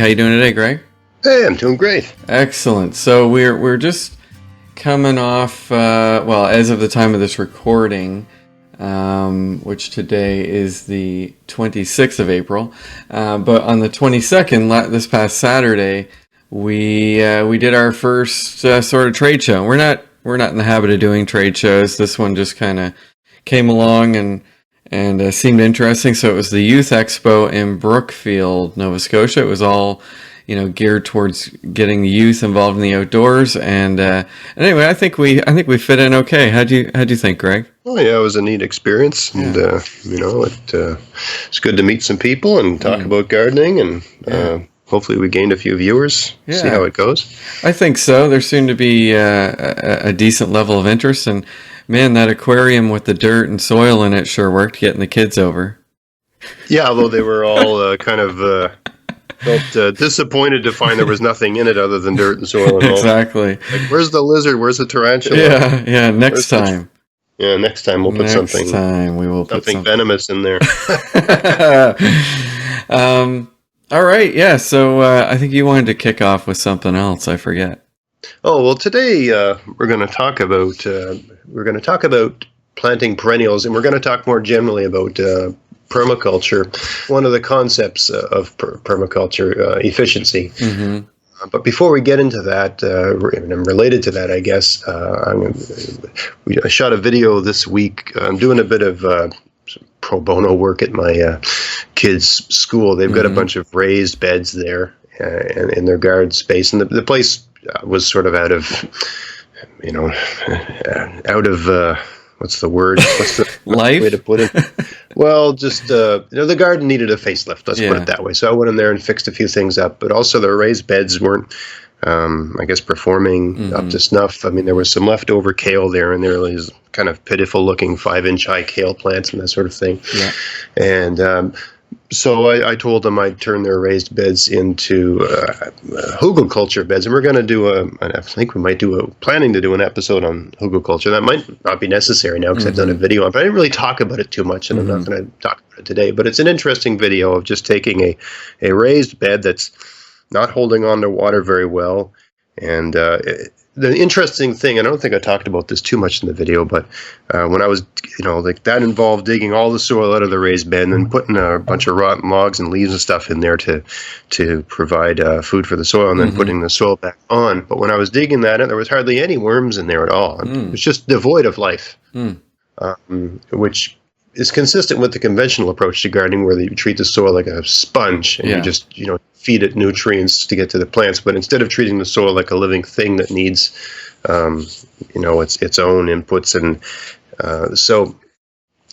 How you doing today, Greg? Hey, I'm doing great. Excellent. So we're just coming off, as of the time of this recording, which today is the 26th of April, but on the 22nd, this past Saturday, we did our first sort of trade show. We're not in the habit of doing trade shows. This one just kind of came along and seemed interesting. So it was the Youth Expo in Brookfield, Nova Scotia. It was all, geared towards getting the youth involved in the outdoors. And anyway, I think we fit in okay. How'd you think, Greg? Oh yeah, it was a neat experience, and it's good to meet some people and talk about gardening, and hopefully we gained a few viewers. Yeah. See how it goes. I think so. There seemed to be a decent level of interest, and man, that aquarium with the dirt and soil in it sure worked getting the kids over. Yeah, although they were all felt disappointed to find there was nothing in it other than dirt and soil and all. Exactly. Like, where's the lizard? Where's the tarantula? Yeah. Next time we'll put something. Next time we will put something venomous in there. All right. Yeah. So I think you wanted to kick off with something else. I forget. Oh well, today we're going to talk about planting perennials, and we're going to talk more generally about permaculture. One of the concepts of permaculture, efficiency. Mm-hmm. But before we get into that, and related to that, I guess, I shot a video this week. I'm doing a bit of pro bono work at my kids' school. They've got a bunch of raised beds there in their garden space, and the place was sort of out of what's the word? What's the life way to put it? Well, just the garden needed a facelift. Let's put it that way. So I went in there and fixed a few things up, but also the raised beds weren't, I guess, performing up to snuff. I mean, there was some leftover kale there, and there was kind of pitiful-looking 5-inch high kale plants and that sort of thing. Yeah. And so I told them I'd turn their raised beds into hugelkulture beds, and we're going to do planning to do an episode on hugelkulture. That might not be necessary now because I've done a video on it, but I didn't really talk about it too much, and I'm not going to talk about it today. But it's an interesting video of just taking a raised bed that's not holding on to water very well, and the interesting thing, and I don't think I talked about this too much in the video, but when I was, that involved digging all the soil out of the raised bed and then putting a bunch of rotten logs and leaves and stuff in there to provide food for the soil, and then putting the soil back on. But when I was digging that in, there was hardly any worms in there at all. It was just devoid of life, which is consistent with the conventional approach to gardening, where you treat the soil like a sponge and you just, feed it nutrients to get to the plants. But instead of treating the soil like a living thing that needs, its own inputs, and so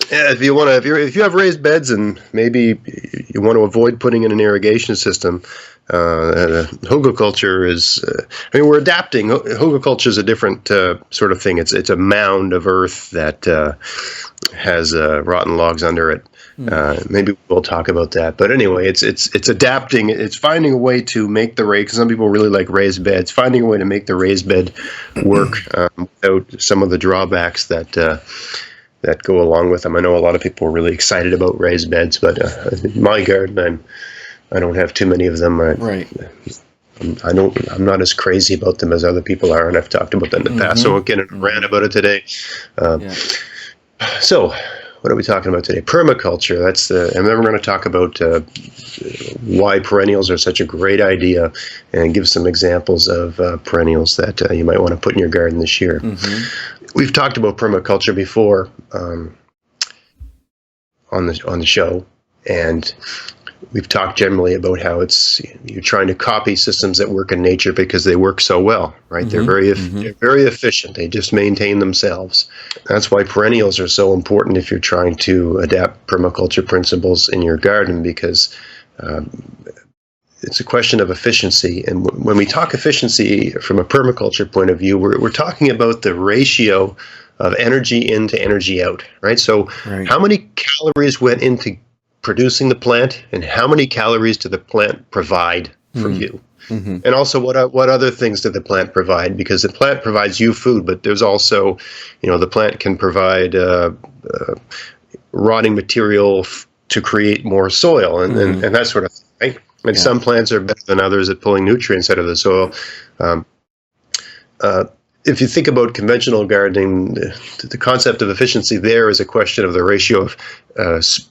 if you have raised beds and maybe you want to avoid putting in an irrigation system, hugelkulture is. We're adapting. Hugelkulture is a different sort of thing. It's a mound of earth that has rotten logs under it. Maybe we'll talk about that. But anyway, it's adapting. It's finding a way to make the raised, because some people really like raised beds, finding a way to make the raised bed work without some of the drawbacks that go along with them. I know a lot of people are really excited about raised beds, but in my garden, I don't have too many of them. Right. I'm not as crazy about them as other people are, and I've talked about that in the past, so I won't get in a rant about it today. So, what are we talking about today? Permaculture. And then we're going to talk about why perennials are such a great idea, and give some examples of perennials that you might want to put in your garden this year. We've talked about permaculture before on the show, and we've talked generally about how you're trying to copy systems that work in nature because they work so well, right? They're very efficient. They just maintain themselves. That's why perennials are so important if you're trying to adapt permaculture principles in your garden, because it's a question of efficiency. And when we talk efficiency from a permaculture point of view, we're talking about the ratio of energy in to energy out, right? So how many calories went into producing the plant, and how many calories did the plant provide for you? And also, what other things did the plant provide? Because the plant provides you food, but there's also, the plant can provide rotting material to create more soil and that sort of thing, right? And some plants are better than others at pulling nutrients out of the soil. If you think about conventional gardening, the concept of efficiency there is a question of the ratio of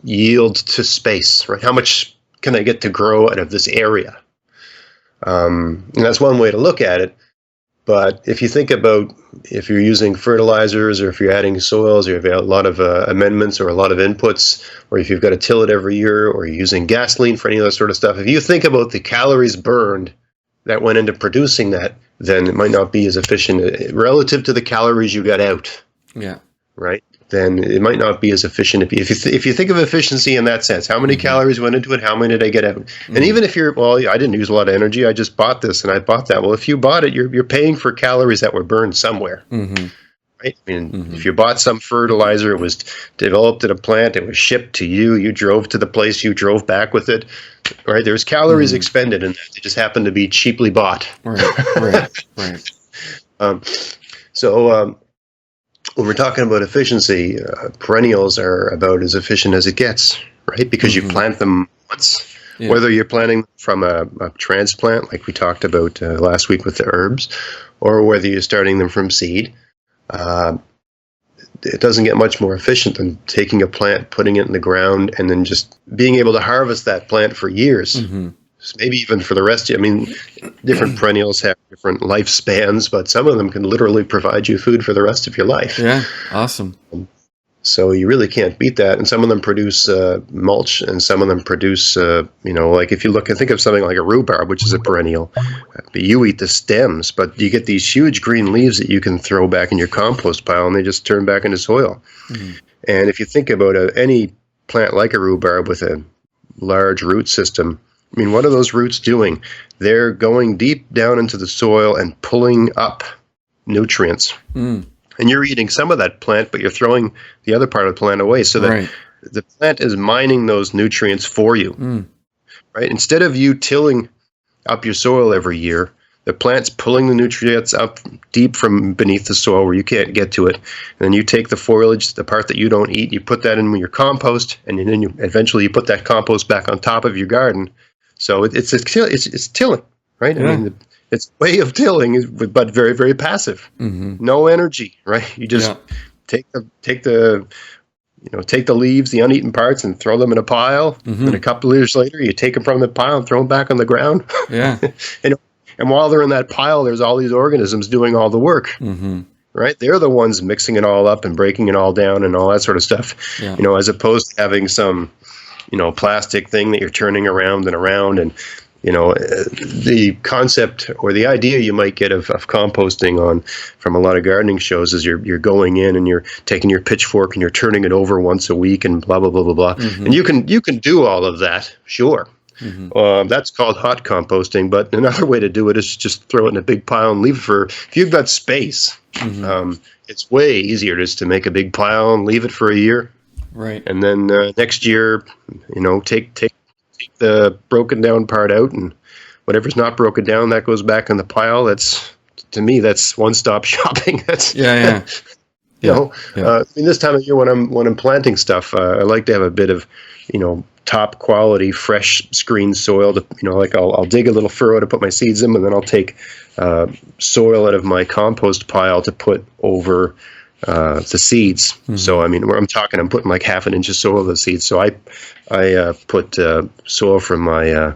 yield to space, right? How much can I get to grow out of this area? And that's one way to look at it. But if you think about if you're using fertilizers, or if you're adding soils, or if you have a lot of amendments or a lot of inputs, or if you've got to till it every year, or you're using gasoline for any of that sort of stuff, if you think about the calories burned that went into producing that, then it might not be as efficient relative to the calories you got out. Yeah. Right? Then it might not be as efficient. If you think of efficiency in that sense, how many calories went into it? How many did I get out? And even if you're, well, I didn't use a lot of energy. I just bought this and I bought that. Well, if you bought it, you're paying for calories that were burned somewhere. Right? I mean, if you bought some fertilizer, it was developed at a plant, it was shipped to you, you drove to the place, you drove back with it, right? There's calories expended in that. They just happen to be cheaply bought. Right. When we're talking about efficiency, perennials are about as efficient as it gets, right? Because you plant them once. Yeah. Whether you're planting from a transplant, like we talked about last week with the herbs, or whether you're starting them from seed, it doesn't get much more efficient than taking a plant, putting it in the ground, and then just being able to harvest that plant for years, maybe even for the rest. I mean, different perennials have different lifespans, but some of them can literally provide you food for the rest of your life. Yeah, awesome. So you really can't beat that. And some of them produce mulch, and some of them produce, like if you think of something like a rhubarb, which is a perennial, you eat the stems, but you get these huge green leaves that you can throw back in your compost pile, and they just turn back into soil. And if you think about any plant like a rhubarb with a large root system, I mean, what are those roots doing? They're going deep down into the soil and pulling up nutrients. And you're eating some of that plant, but you're throwing the other part of the plant away, so that the plant is mining those nutrients for you, right? Instead of you tilling up your soil every year, the plant's pulling the nutrients up deep from beneath the soil where you can't get to it. And then you take the foliage, the part that you don't eat, you put that in your compost, and then eventually you put that compost back on top of your garden. So it's tilling, right? Yeah. I mean, it's a way of tilling, but very, very passive. No energy, right? You just take the leaves, the uneaten parts, and throw them in a pile. And a couple of years later, you take them from the pile and throw them back on the ground. Yeah. And while they're in that pile, there's all these organisms doing all the work. Right? They're the ones mixing it all up and breaking it all down and all that sort of stuff. Yeah. As opposed to having some, plastic thing that you're turning around and around. And the concept or the idea you might get of composting from a lot of gardening shows is you're going in and you're taking your pitchfork and you're turning it over once a week and blah blah blah blah blah. And you can do all of that, sure. That's called hot composting. But another way to do it is just throw it in a big pile and leave it if you've got space. It's way easier just to make a big pile and leave it for a year. Right. And then next year, take the broken down part out, and whatever's not broken down, that goes back in the pile. To me, that's one-stop shopping. That's I mean, this time of year when I'm planting stuff, I like to have a bit of, top quality, fresh screened soil. Like I'll dig a little furrow to put my seeds in, and then I'll take soil out of my compost pile to put over the seeds. So I mean, where I'm putting like half an inch of soil of the seeds. So I put soil from my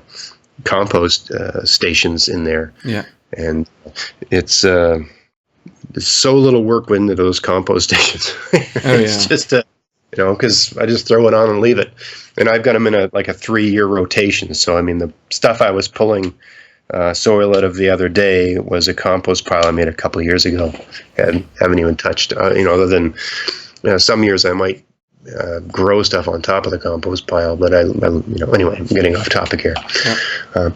compost stations in there. Yeah, and it's so little work went into those compost stations. It's just because I just throw it on and leave it, and I've got them in a 3-year rotation. So I mean, the stuff I was pulling soil out of the other day was a compost pile I made a couple of years ago, and haven't even touched. Other than some years I might grow stuff on top of the compost pile, but anyway, I'm getting off topic here. Yeah.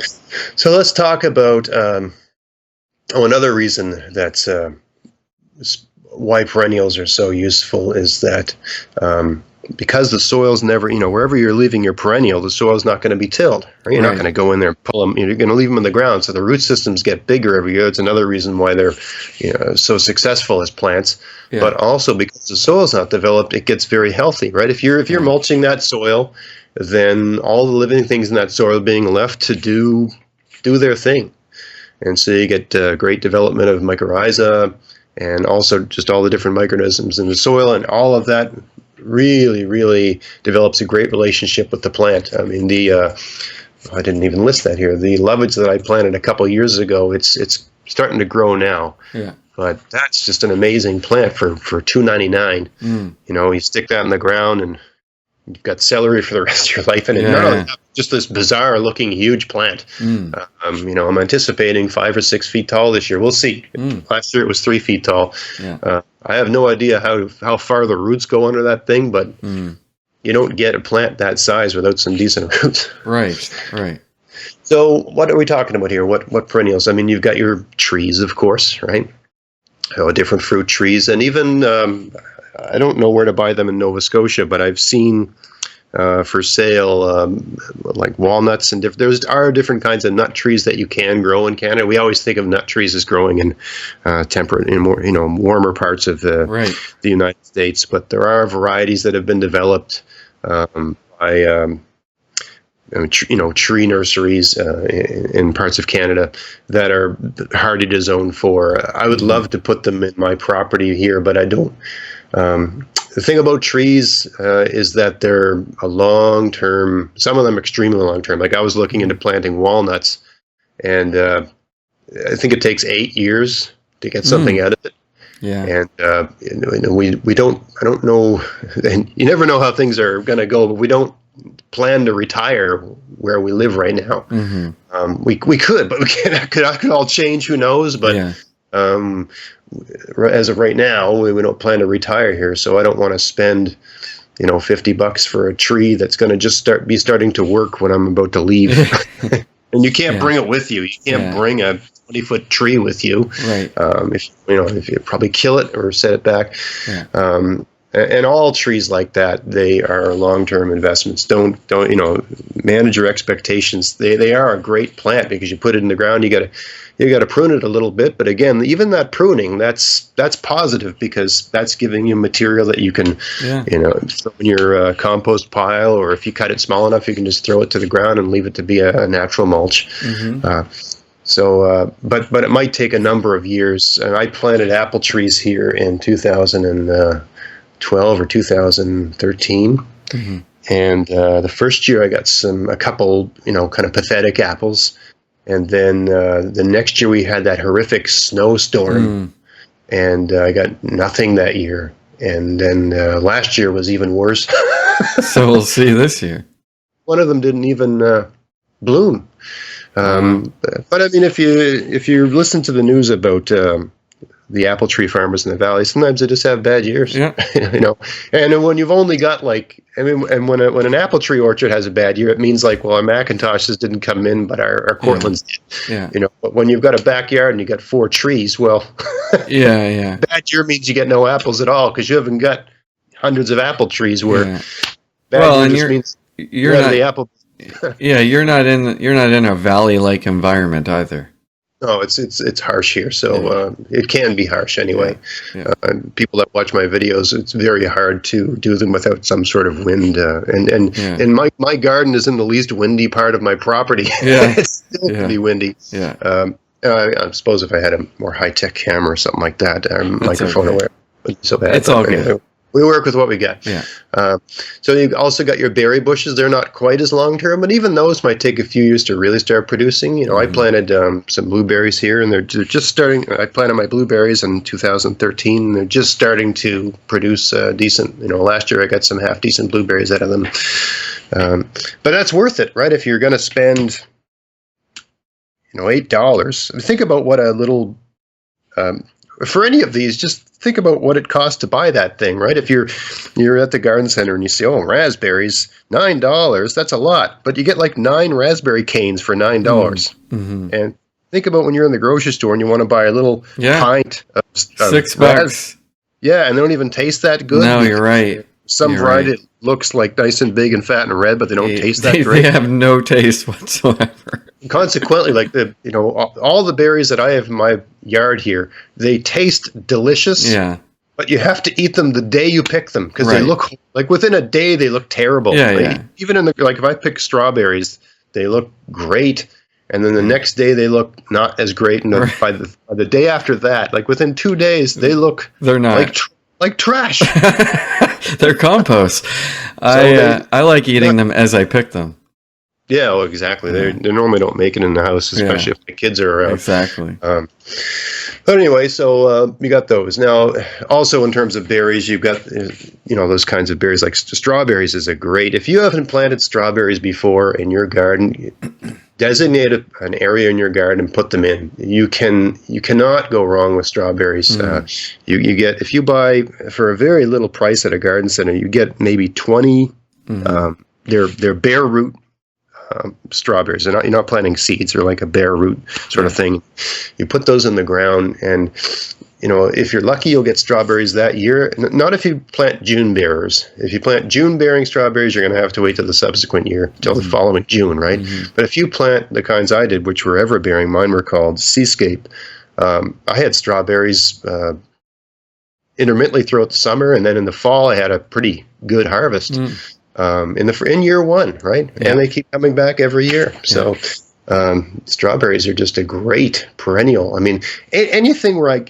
So let's talk about another reason that's why perennials are so useful is that because the soil's never, wherever you're leaving your perennial, the soil's not going to be tilled. Right? You're not going to go in there and pull them. You're going to leave them in the ground. So the root systems get bigger every year. It's another reason why they're so successful as plants. But also because the soil's not developed, it gets very healthy. Right? If you're mulching that soil then all the living things in that soil are being left to do their thing. And so you get great development of mycorrhiza, and also just all the different microorganisms in the soil, and all of that really, really develops a great relationship with the plant. I mean, I didn't even list that here. The lovage that I planted a couple years ago, it's starting to grow now. Yeah. But that's just an amazing plant for $2.99. You stick that in the ground and you've got celery for the rest of your life. And not only that, just this bizarre looking huge plant. I'm anticipating 5 or 6 feet tall this year. We'll see. Last year it was 3 feet tall. Yeah. I have no idea how far the roots go under that thing, but you don't get a plant that size without some decent roots. Right. So what are we talking about here? What perennials? I mean, you've got your trees, of course, right? Different fruit trees, and even I don't know where to buy them in Nova Scotia, but I've seen for sale like walnuts and there are different kinds of nut trees that you can grow in Canada. We always think of nut trees as growing in temperate, in more warmer parts of the United States, but there are varieties that have been developed by tree nurseries in parts of Canada that are hardy to zone for. I would love to put them in my property here, but I don't. The thing about trees is that they're a long-term, some of them extremely long-term. Like I was looking into planting walnuts, and I think it takes 8 years to get something out of it. Yeah. And we don't, I don't know, and you never know how things are going to go, but we don't plan to retire where we live right now. We could, but we can't. Could all change. Who knows? But as of right now, we don't plan to retire here. So I don't want to spend, $50 for a tree that's going to just starting to work when I'm about to leave. And you can't bring it with you. You can't bring a 20-foot tree with you. Right. If you probably kill it or set it back. Yeah. And all trees like that, they are long-term investments. Don't manage your expectations. They are a great plant because you put it in the ground. You got to prune it a little bit, but again, even that pruning, that's positive because that's giving you material that you can, throw in your compost pile, or if you cut it small enough, you can just throw it to the ground and leave it to be a natural mulch. But it might take a number of years. And I planted apple trees here in 2012 or 2013. And the first year I got a couple, kind of pathetic apples. And then the next year we had that horrific snowstorm, and I got nothing that year. And then last year was even worse. So we'll see this year. One of them didn't even bloom. But I mean, if you listen to the news about the apple tree farmers in the valley, sometimes they just have bad years. Yeah. And when you've only got and when an apple tree orchard has a bad year, it means our McIntoshes didn't come in, but our Cortlands did. Yeah. But when you've got a backyard and you got 4 trees, well, bad year means you get no apples at all because you haven't got hundreds of apple trees. Where bad year just means you're not the apple. You're not in a valley-like environment either. No, it's harsh here, so it can be harsh anyway. People that watch my videos, it's very hard to do them without some sort of wind. And my garden is in the least windy part of my property. It's still can be windy. I suppose if I had a more high-tech camera or something like that, microphone away, so bad. It's all good. We work with what we got. So you also got your berry bushes. They're not quite as long-term, but even those might take a few years to really start producing. I planted some blueberries here, and they're just starting. I planted my blueberries in 2013, and they're just starting to produce decent. Last year I got some half-decent blueberries out of them. But that's worth it, right? If you're going to spend, $8. Think about what a little for any of these, just think about what it costs to buy that thing, right? If you're at the garden center and you say, raspberries, $9, that's a lot. But you get 9 raspberry canes for $9. And think about when you're in the grocery store and you want to buy a little pint of $6. And they don't even taste that good. No, you're right. Some variety looks nice and big and fat and red, but they don't taste that great. They have no taste whatsoever. Consequently, all the berries that I have in my yard here, they taste delicious. But you have to eat them the day you pick them because Right. they look like within a day they look terrible. Yeah, Like, yeah. even in the like if I pick strawberries, they look great, and then the next day they look not as great, and Right. by the day after that, like within 2 days, they look They're not. like trash. They're compost. I like eating them as I pick them. Yeah, well, exactly. They normally don't make it in the house, especially if the kids are around. Exactly. But anyway, so you got those. Now, also in terms of berries, you've got those kinds of berries. Like strawberries is a great. If you haven't planted strawberries before in your garden, designate an area in your garden and put them in. You cannot go wrong with strawberries. You get, if you buy for a very little price at a garden center, you get maybe 20. They're bare root strawberries. You're not planting seeds. They're like a bare root sort of thing. You put those in the ground, and if you're lucky, you'll get strawberries that year. Not if you plant June bearers. If you plant June bearing strawberries, you're going to have to wait till the subsequent year, till the following June, right? But if you plant the kinds I did, which were ever bearing, mine were called Seascape. I had strawberries intermittently throughout the summer, and then in the fall, I had a pretty good harvest. In year one, right? Yeah. And they keep coming back every year. So strawberries are just a great perennial. I mean, anything where I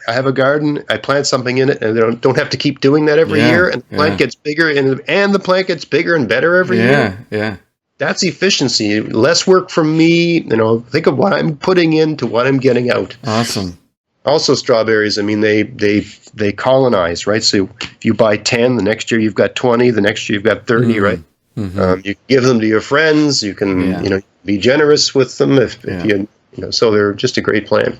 have a garden, I plant something in it, and they don't have to keep doing that every year, and the plant gets bigger, and the plant gets bigger and better every year. Yeah. That's efficiency. Less work from me. Think of what I'm putting in to what I'm getting out. Awesome. Also, strawberries, I mean, they colonize, right? So if you buy 10, the next year you've got 20, the next year you've got 30, right? You give them to your friends. You can, be generous with them if you so they're just a great plant.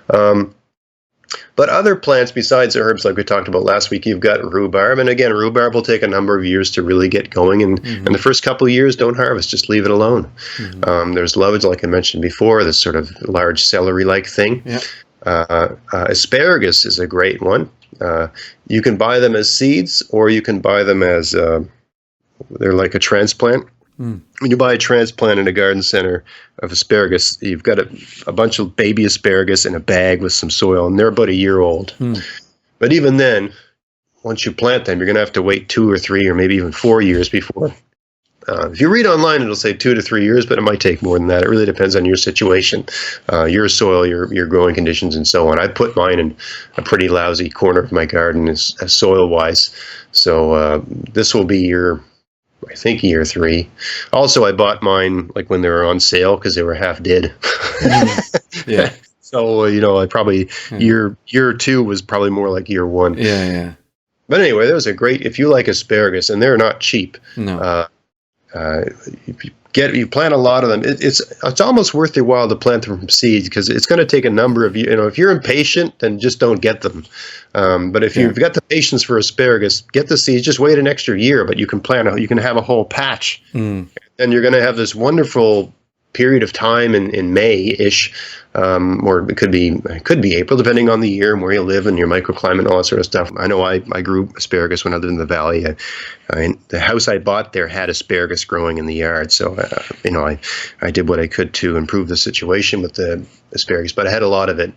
But other plants besides herbs, like we talked about last week, you've got rhubarb. And again, rhubarb will take a number of years to really get going. And the first couple of years, don't harvest, just leave it alone. There's lovage, like I mentioned before, this sort of large celery-like thing. Yeah. Asparagus is a great one. You can buy them as seeds, or you can buy them as they're like a transplant. When you buy a transplant in a garden center of asparagus, you've got a bunch of baby asparagus in a bag with some soil, and they're about a year old. But even then, once you plant them, you're going to have to wait 2 or 3 or maybe even 4 years before. If you read online, it'll say 2 to 3 years, but it might take more than that. It really depends on your situation, your soil, your growing conditions, and so on. I put mine in a pretty lousy corner of my garden as soil-wise. So this will be year 3. Also, I bought mine like when they were on sale because they were half dead. Yeah. So, I probably year 2 was probably more like year 1. Yeah. But anyway, that was a great, if you like asparagus, and they're not cheap. No. You plant a lot of them. It's almost worth your while to plant them from seeds because it's going to take a number of years. If you're impatient, then just don't get them. But if you've got the patience for asparagus, get the seeds. Just wait an extra year, but you can you can have a whole patch, and you're going to have this wonderful period of time in May-ish, or it could be April, depending on the year and where you live and your microclimate and all that sort of stuff. I know I grew asparagus when I lived in the valley. The house I bought there had asparagus growing in the yard, so I did what I could to improve the situation with the asparagus, but I had a lot of it.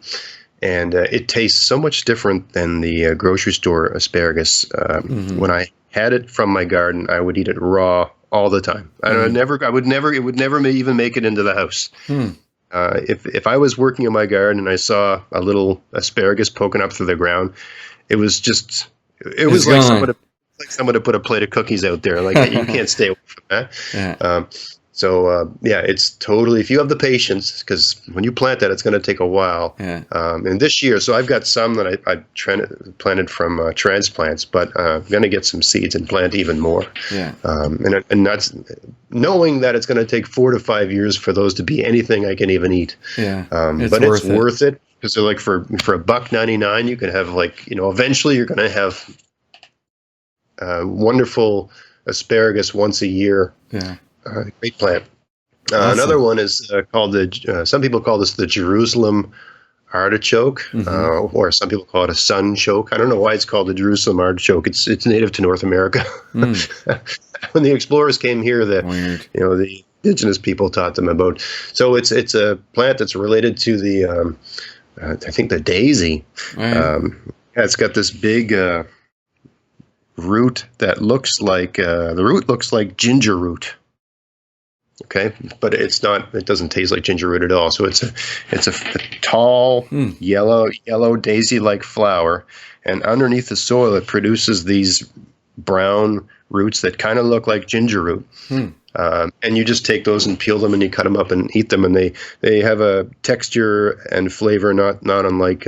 And it tastes so much different than the grocery store asparagus. When I had it from my garden, I would eat it raw all the time. It would never even make it into the house. If I was working in my garden and I saw a little asparagus poking up through the ground, it was like someone had put a plate of cookies out there. Like, you can't stay away from that. Yeah. It's totally, if you have the patience, because when you plant that, it's going to take a while. Yeah. And this year, so I've got some that I planted from transplants, but I'm going to get some seeds and plant even more. Yeah. And that's knowing that it's going to take 4 to 5 years for those to be anything I can even eat. Yeah. But it's worth it because they're like for $1.99, you can have eventually you're going to have wonderful asparagus once a year. Yeah. Great plant. Awesome. Another one is called some people call this the Jerusalem artichoke, or some people call it a sunchoke. I don't know why it's called the Jerusalem artichoke. It's native to North America. When the explorers came here, the indigenous people taught them about. So it's a plant that's related to the I think the daisy. Yeah, it's got this big root that looks like the root looks like ginger root. Okay, but it's not. It doesn't taste like ginger root at all. So it's a tall yellow daisy-like flower, and underneath the soil, it produces these brown roots that kind of look like ginger root. And you just take those and peel them, and you cut them up and eat them, and they have a texture and flavor not unlike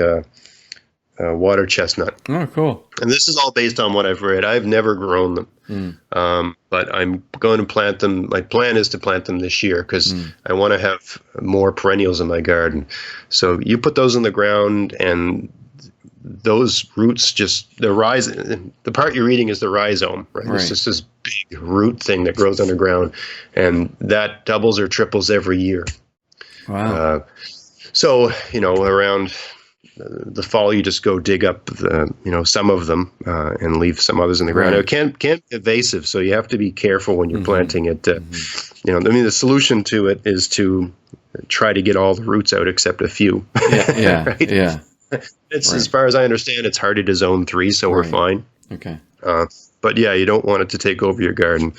water chestnut. Oh, cool. And this is all based on what I've read. I've never grown them. But I'm going to plant them. My plan is to plant them this year because I want to have more perennials in my garden. So you put those in the ground, and those roots the part you're eating is the rhizome, right? It's just this big root thing that grows underground, and that doubles or triples every year. Wow. So, around the fall, you just go dig up some of them and leave some others in the ground. It can't be invasive, so you have to be careful when you're planting it. The solution to it is to try to get all the roots out except a few. Yeah, right? Yeah. It's as far as I understand, it's hardy to zone 3, so we're fine. Okay. But yeah, you don't want it to take over your garden.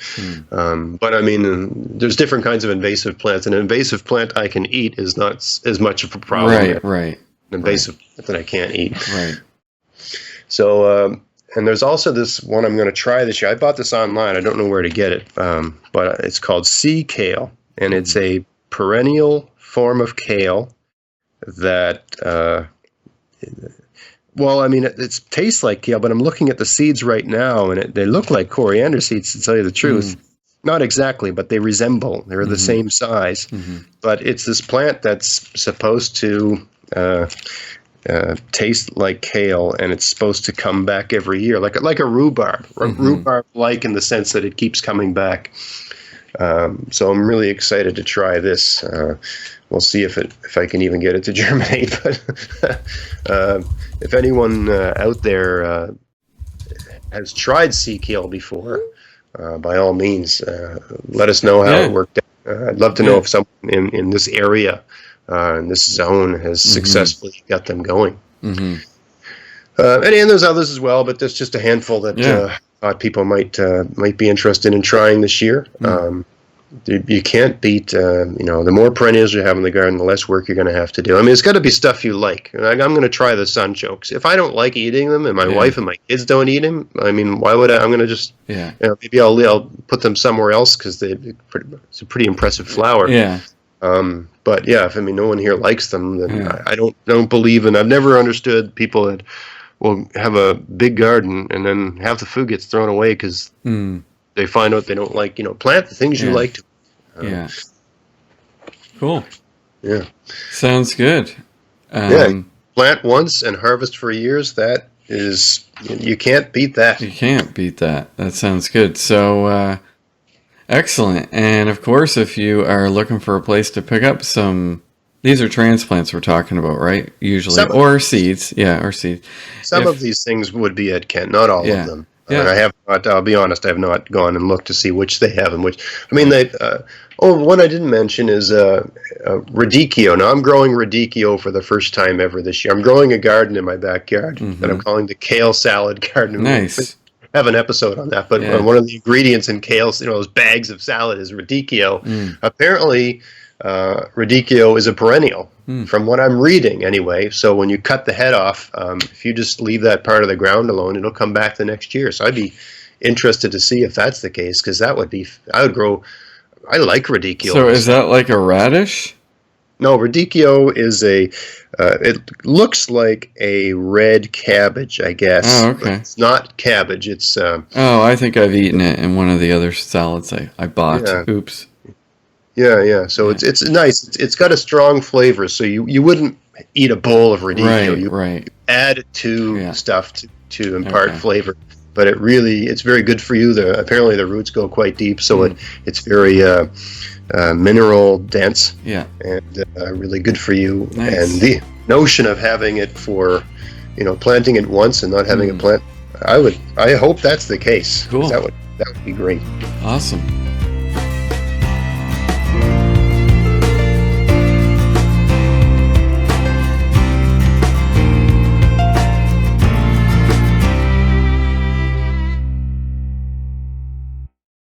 But I mean, there's different kinds of invasive plants. An invasive plant I can eat is not as much of a problem. Right. An invasive plant that I can't eat. Right. So, and there's also this one I'm going to try this year. I bought this online. I don't know where to get it, but it's called sea kale, and it's a perennial form of kale that. Well, I mean, it tastes like kale, but I'm looking at the seeds right now, and they look like coriander seeds, to tell you the truth. Not exactly, but they resemble. They're the same size. But it's this plant that's supposed to taste like kale, and it's supposed to come back every year, like a rhubarb. Rhubarb-like in the sense that it keeps coming back. So I'm really excited to try this. We'll see if I can even get it to germinate. But if anyone out there has tried sea kale before, by all means, let us know how it worked out. I'd love to know if someone in this area, in this zone, has successfully got them going. And there's others as well, but there's just a handful that thought people might be interested in trying this year. You can't beat, the more perennials you have in the garden, the less work you're going to have to do. I mean, it's got to be stuff you like. I'm going to try the sunchokes. If I don't like eating them, and my wife and my kids don't eat them, I mean, why would I? I'm going to just, maybe I'll put them somewhere else because it's a pretty impressive flower. Yeah. But yeah, if no one here likes them, then I don't believe in. I've never understood people that will have a big garden and then half the food gets thrown away because they find out they don't like, plant the things you like to. Cool. Yeah. Sounds good. Plant once and harvest for years. That is, you can't beat that. You can't beat that. That sounds good. So, excellent. And of course, if you are looking for a place to pick up these are transplants we're talking about, right? Usually, or seeds. Yeah, or seeds. Some of these things would be at Kent, not all of them. Yeah. I have not. I'll be honest. I have not gone and looked to see which they have and which. I mean, one I didn't mention is radicchio. Now I'm growing radicchio for the first time ever this year. I'm growing a garden in my backyard that I'm calling the kale salad garden. Nice. I have an episode on that, but one of the ingredients in kale, those bags of salad, is radicchio. Apparently, radicchio is a perennial. From what I'm reading, anyway. So when you cut the head off, if you just leave that part of the ground alone, it'll come back the next year. So I'd be interested to see if that's the case, because I would grow. I like radicchio. So is that like a radish? No, radicchio is it looks like a red cabbage, I guess. Oh, okay. It's not cabbage. It's. I think I've eaten it in one of the other salads I bought. Yeah. Oops. Yeah. So it's nice. It's got a strong flavor. So you wouldn't eat a bowl of radicchio. You add it to stuff to impart flavor. But it's very good for you. Apparently the roots go quite deep, so it's very mineral dense. Yeah. And really good for you. Nice. And the notion of having it for, planting it once and not having a plant, I hope that's the case. Cool. That would be great. Awesome.